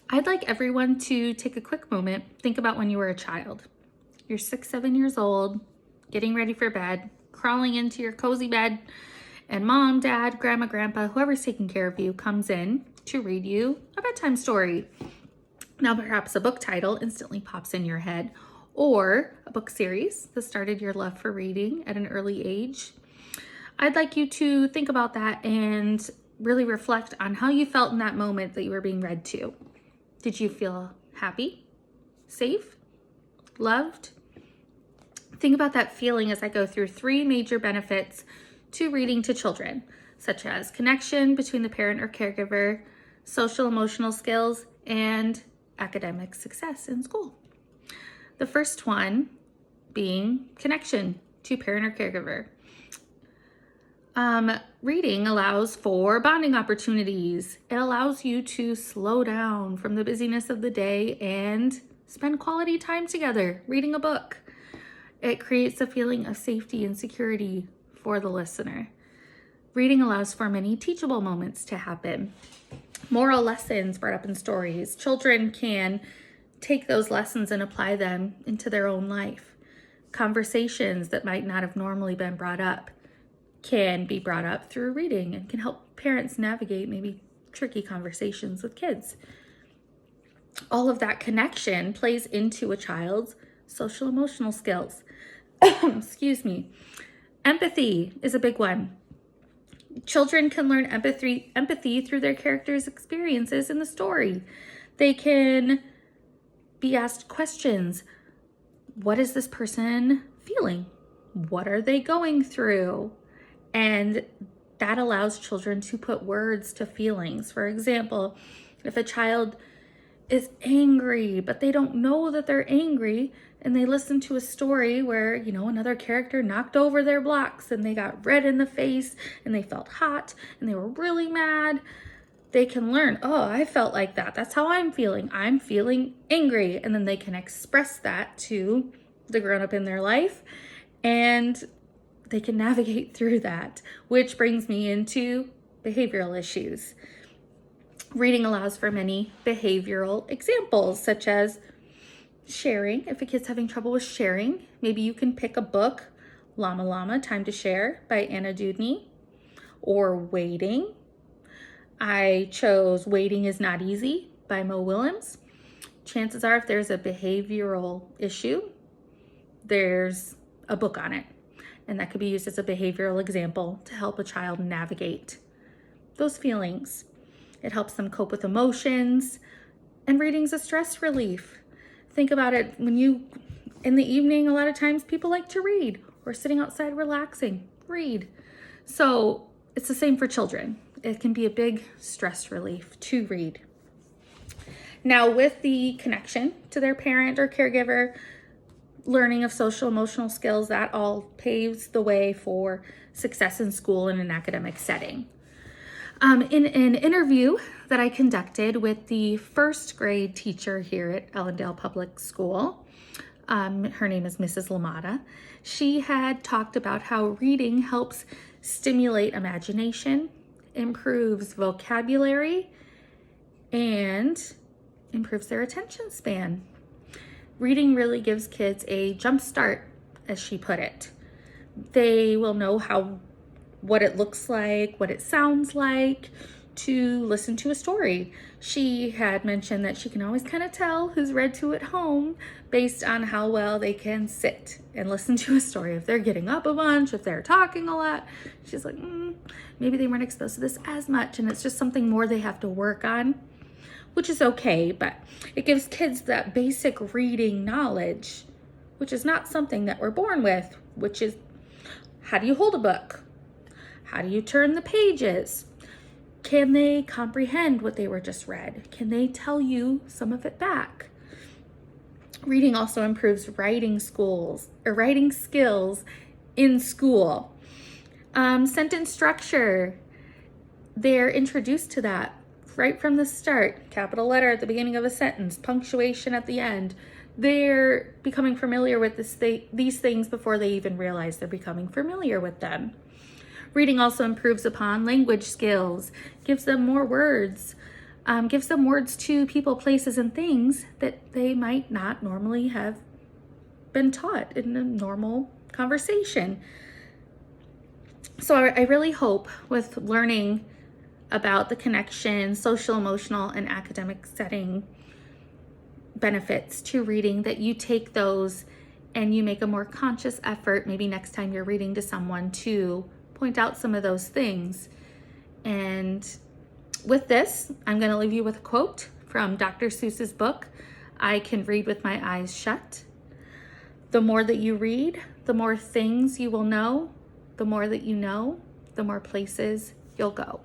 I'd like everyone to take a quick moment, think about when you were a child. You're 6, 7 years old, getting ready for bed, crawling into your cozy bed, and mom, dad, grandma, grandpa, whoever's taking care of you comes in to read you a bedtime story. Now, perhaps a book title instantly pops in your head, or a book series that started your love for reading at an early age. I'd like you to think about that and really reflect on how you felt in that moment that you were being read to. Did you feel happy, safe, loved? Think about that feeling as I go through 3 major benefits to reading to children, such as connection between the parent or caregiver, social emotional skills, and academic success in school. The first one being connection to parent or caregiver. Reading allows for bonding opportunities. It allows you to slow down from the busyness of the day and spend quality time together reading a book. It creates a feeling of safety and security for the listener. Reading allows for many teachable moments to happen. Moral lessons brought up in stories. Children can take those lessons and apply them into their own life. Conversations that might not have normally been brought up can be brought up through reading and can help parents navigate maybe tricky conversations with kids. All of that connection plays into a child's social emotional skills. Excuse me. Empathy is a big one. Children can learn empathy through their characters' experiences in the story. They can be asked questions. What is this person feeling? What are they going through? And that allows children to put words to feelings. For example, if a child is angry, but they don't know that they're angry, and they listen to a story where, another character knocked over their blocks and they got red in the face and they felt hot and they were really mad, they can learn, oh, I felt like that. That's how I'm feeling. I'm feeling angry. And then they can express that to the grown-up in their life, and they can navigate through that, which brings me into behavioral issues. Reading allows for many behavioral examples, such as sharing. If a kid's having trouble with sharing, maybe you can pick a book, Llama Llama, Time to Share by Anna Dewdney, or Waiting. I chose Waiting is Not Easy by Mo Willems. Chances are if there's a behavioral issue, there's a book on it. And that could be used as a behavioral example to help a child navigate those feelings. It helps them cope with emotions, and reading's a stress relief. Think about it in the evening, a lot of times people like to read, or sitting outside relaxing, read. So it's the same for children. It can be a big stress relief to read. Now, with the connection to their parent or caregiver, learning of social emotional skills, that all paves the way for success in school in an academic setting. In an interview that I conducted with the 1st grade teacher here at Ellendale Public School, her name is Mrs. Lamada, she had talked about how reading helps stimulate imagination, improves vocabulary, and improves their attention span. Reading really gives kids a jump start, as she put it. They will know what it looks like, what it sounds like to listen to a story. She had mentioned that she can always kind of tell who's read to at home based on how well they can sit and listen to a story. If they're getting up a bunch, if they're talking a lot, she's like, maybe they weren't exposed to this as much, and it's just something more they have to work on, which is okay, but it gives kids that basic reading knowledge, which is not something that we're born with, which is, how do you hold a book? How do you turn the pages? Can they comprehend what they were just read? Can they tell you some of it back? Reading also improves writing skills in school. Sentence structure, they're introduced to that right from the start. Capital letter at the beginning of a sentence, punctuation at the end. They're becoming familiar with these things before they even realize they're becoming familiar with them. Reading also improves upon language skills, gives them more words, gives them words to people, places, and things that they might not normally have been taught in a normal conversation. So I really hope with learning about the connection, social, emotional, and academic setting benefits to reading, that you take those and you make a more conscious effort, maybe next time you're reading to someone, to point out some of those things. And with this, I'm going to leave you with a quote from Dr. Seuss's book, I Can Read With My Eyes Shut. The more that you read, the more things you will know. The more that you know, the more places you'll go.